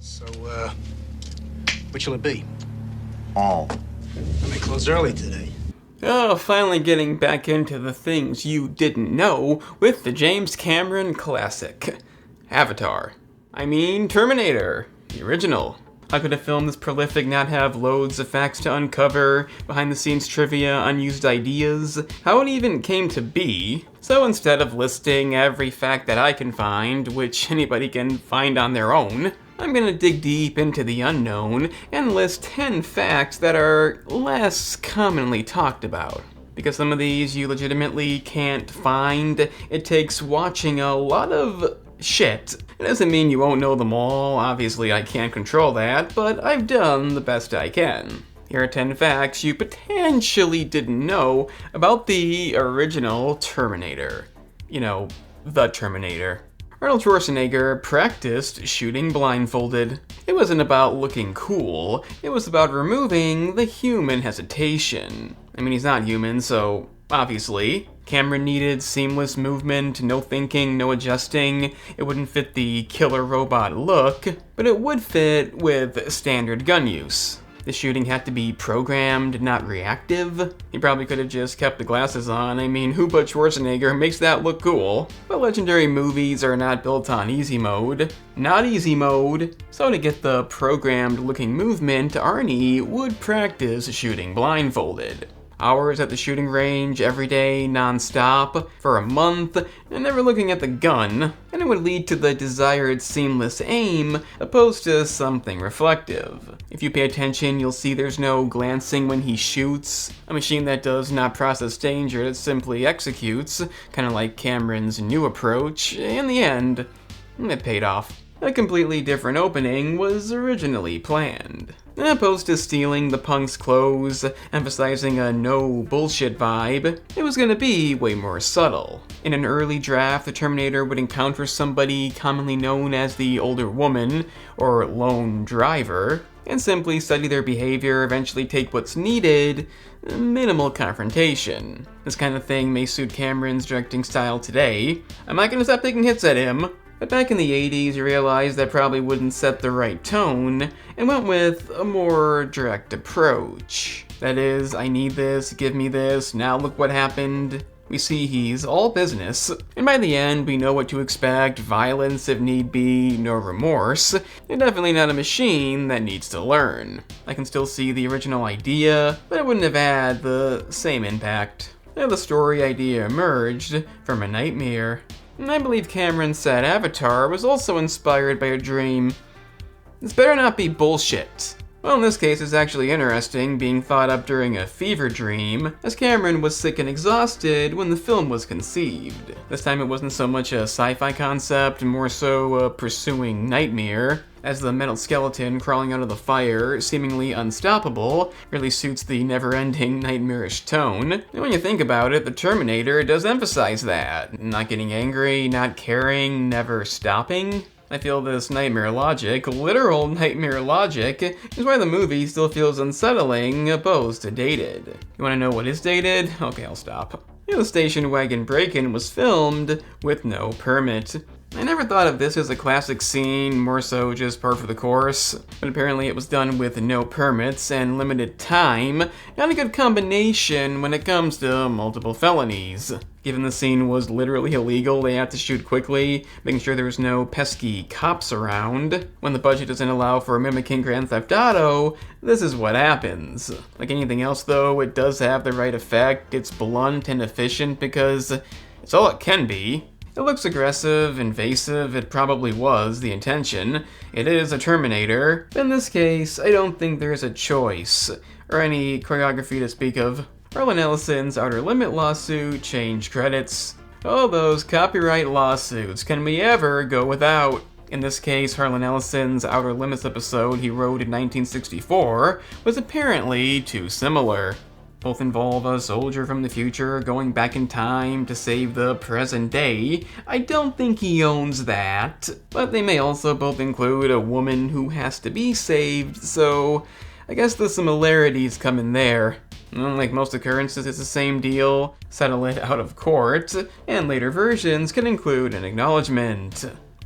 So, which will it be? All. I may close early today. Oh, finally getting back into the things you didn't know with the James Cameron classic. Avatar. I mean, Terminator. The original. How could a film this prolific not have loads of facts to uncover, behind-the-scenes trivia, unused ideas, how it even came to be? So instead of listing every fact that I can find, which anybody can find on their own, I'm gonna dig deep into the unknown and list 10 facts that are less commonly talked about. Because some of these you legitimately can't find, it takes watching a lot of shit. It doesn't mean you won't know them all, obviously I can't control that, but I've done the best I can. Here are 10 facts you potentially didn't know about the original Terminator. You know, the Terminator. Arnold Schwarzenegger practiced shooting blindfolded. It wasn't about looking cool, it was about removing the human hesitation. I mean, he's not human, so obviously. Cameron needed seamless movement, no thinking, no adjusting. It wouldn't fit the killer robot look, but it would fit with standard gun use. The shooting had to be programmed, not reactive. He probably could have just kept the glasses on. I mean, who but Schwarzenegger makes that look cool? But legendary movies are not built on easy mode. Not easy mode. So to get the programmed looking movement, Arnie would practice shooting blindfolded. Hours at the shooting range, every day, non-stop, for a month, and never looking at the gun, and it would lead to the desired seamless aim, opposed to something reflective. If you pay attention, you'll see there's no glancing when he shoots, a machine that does not process danger, it simply executes, kind of like Cameron's new approach. In the end, it paid off. A completely different opening was originally planned. Opposed to stealing the punk's clothes, emphasizing a no bullshit vibe, it was gonna be way more subtle. In an early draft, the Terminator would encounter somebody commonly known as the older woman, or lone driver, and simply study their behavior, eventually take what's needed, minimal confrontation. This kind of thing may suit Cameron's directing style today. I'm not gonna stop taking hits at him. But back in the 80s, you realized that probably wouldn't set the right tone, and went with a more direct approach. That is, I need this, give me this, now look what happened. We see he's all business, and by the end we know what to expect, violence if need be, no remorse, and definitely not a machine that needs to learn. I can still see the original idea, but it wouldn't have had the same impact. Now the story idea emerged from a nightmare. And I believe Cameron said Avatar was also inspired by a dream. This better not be bullshit. Well, in this case, it's actually interesting, being thought up during a fever dream, as Cameron was sick and exhausted when the film was conceived. This time it wasn't so much a sci-fi concept, more so a pursuing nightmare, as the metal skeleton crawling out of the fire, seemingly unstoppable, really suits the never-ending nightmarish tone. And when you think about it, the Terminator does emphasize that. Not getting angry, not caring, never stopping. I feel this nightmare logic, literal nightmare logic, is why the movie still feels unsettling, opposed to dated. You wanna know what is dated? Okay, I'll stop. The station wagon break-in was filmed with no permit. I never thought of this as a classic scene, more so just par for the course, but apparently it was done with no permits and limited time, not a good combination when it comes to multiple felonies. Given the scene was literally illegal, they had to shoot quickly, making sure there was no pesky cops around. When the budget doesn't allow for mimicking Grand Theft Auto, this is what happens. Like anything else though, it does have the right effect, it's blunt and efficient because it's all it can be. It looks aggressive, invasive, it probably was the intention. It is a Terminator. In this case, I don't think there's a choice, or any choreography to speak of. Harlan Ellison's Outer Limit lawsuit changed credits. All those copyright lawsuits, can we ever go without? In this case, Harlan Ellison's Outer Limits episode he wrote in 1964 was apparently too similar. Both involve a soldier from the future going back in time to save the present day. I don't think he owns that, but they may also both include a woman who has to be saved, so I guess the similarities come in there. Like most occurrences, it's the same deal, settle it out of court, and later versions can include an acknowledgement.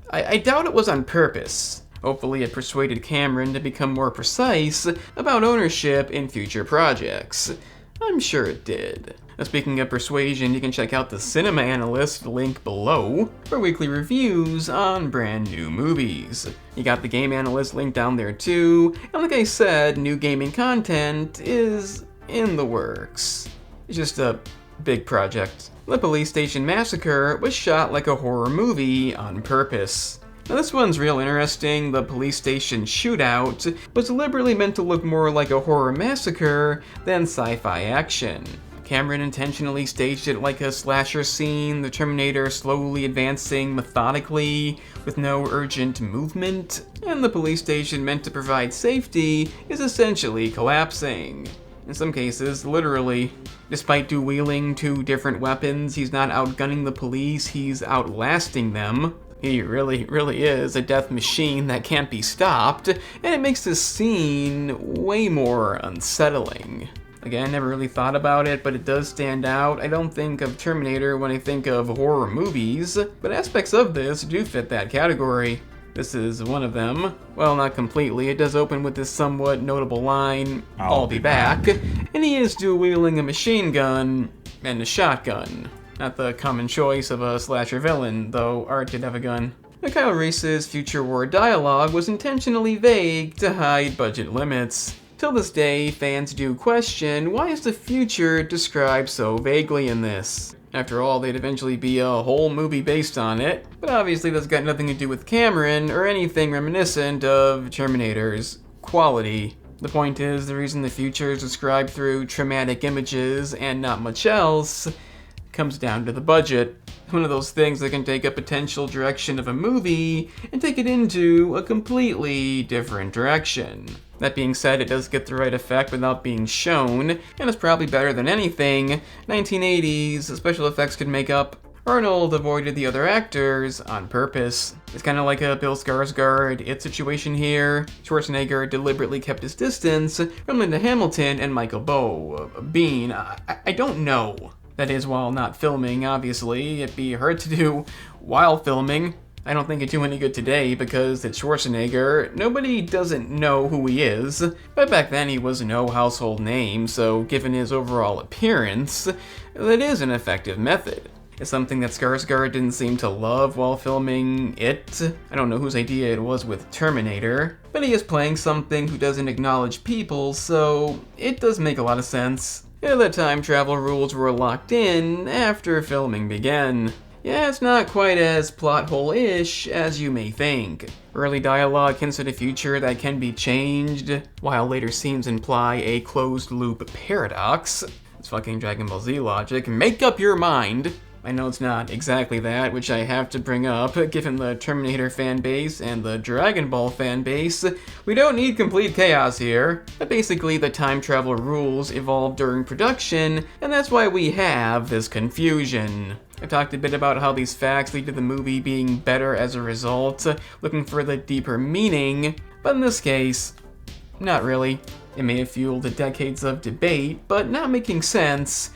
I doubt it was on purpose. Hopefully it persuaded Cameron to become more precise about ownership in future projects. I'm sure it did. Now, speaking of persuasion, you can check out the Cinema Analyst link below for weekly reviews on brand new movies. You got the Game Analyst link down there too, and like I said, new gaming content is in the works. It's just a big project. The Police Station Massacre was shot like a horror movie on purpose. Now this one's real interesting. The police station shootout was deliberately meant to look more like a horror massacre than sci-fi action. Cameron intentionally staged it like a slasher scene, the Terminator slowly advancing methodically with no urgent movement, and the police station meant to provide safety is essentially collapsing. In some cases, literally. Despite dual-wielding two different weapons, he's not outgunning the police, he's outlasting them. He really is a death machine that can't be stopped, and it makes this scene way more unsettling. Again, never really thought about it, but it does stand out. I don't think of Terminator when I think of horror movies, but aspects of this do fit that category. This is one of them. Well, not completely. It does open with this somewhat notable line, "I'll be back," and he is dual-wielding a machine gun and a shotgun. Not the common choice of a slasher villain, though Art did have a gun. Kyle Reese's future war dialogue was intentionally vague to hide budget limits. Till this day, fans do question, why is the future described so vaguely in this? After all, they'd eventually be a whole movie based on it, but obviously that's got nothing to do with Cameron or anything reminiscent of Terminator's quality. The point is, the reason the future is described through traumatic images and not much else comes down to the budget. One of those things that can take a potential direction of a movie and take it into a completely different direction. That being said, it does get the right effect without being shown, and it's probably better than anything 1980s special effects could make up. Arnold avoided the other actors on purpose. It's kind of like a Bill Skarsgård It situation here. Schwarzenegger deliberately kept his distance from Linda Hamilton and Michael Biehn. I don't know. That is, while not filming, obviously. It'd be hard to do while filming. I don't think it'd do any good today because it's Schwarzenegger. Nobody doesn't know who he is, but back then he was no household name, so given his overall appearance, that is an effective method. It's something that Skarsgård didn't seem to love while filming It. I don't know whose idea it was with Terminator, but he is playing something who doesn't acknowledge people, so it does make a lot of sense. The time travel rules were locked in after filming began. Yeah, it's not quite as plot hole-ish as you may think. Early dialogue hints at a future that can be changed, while later scenes imply a closed-loop paradox. It's fucking Dragon Ball Z logic. Make up your mind! I know it's not exactly that, which I have to bring up, given the Terminator fan base and the Dragon Ball fan base. We don't need complete chaos here. But basically, the time travel rules evolved during production, and that's why we have this confusion. I've talked a bit about how these facts lead to the movie being better as a result, looking for the deeper meaning, but in this case, not really. It may have fueled decades of debate, but not making sense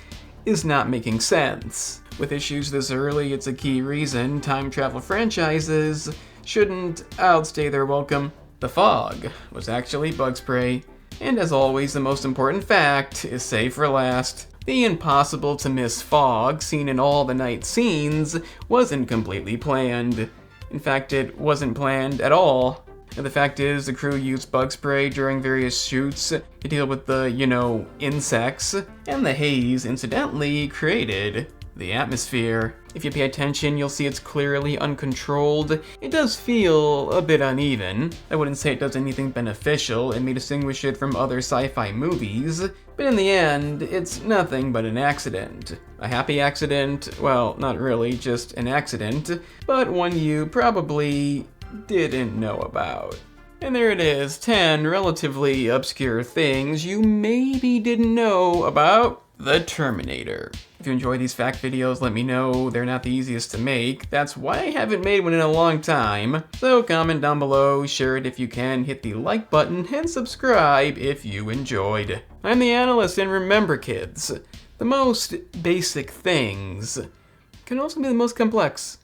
is not making sense. With issues this early, it's a key reason time travel franchises shouldn't outstay their welcome. The fog was actually bug spray. And as always, the most important fact is saved for last. The impossible to miss fog seen in all the night scenes wasn't completely planned. In fact, it wasn't planned at all. And the fact is, the crew used bug spray during various shoots to deal with the, insects, and the haze incidentally created the atmosphere. If you pay attention, you'll see it's clearly uncontrolled. It does feel a bit uneven. I wouldn't say it does anything beneficial, it may distinguish it from other sci-fi movies, but in the end, it's nothing but an accident. A happy accident? Well, not really, just an accident, but one you probably didn't know about. And there it is, 10 relatively obscure things you maybe didn't know about the Terminator. If you enjoy these fact videos, let me know. They're not the easiest to make. That's why I haven't made one in a long time. So comment down below, share it if you can, hit the like button, and subscribe if you enjoyed. I'm the Analyst, and remember kids, the most basic things can also be the most complex.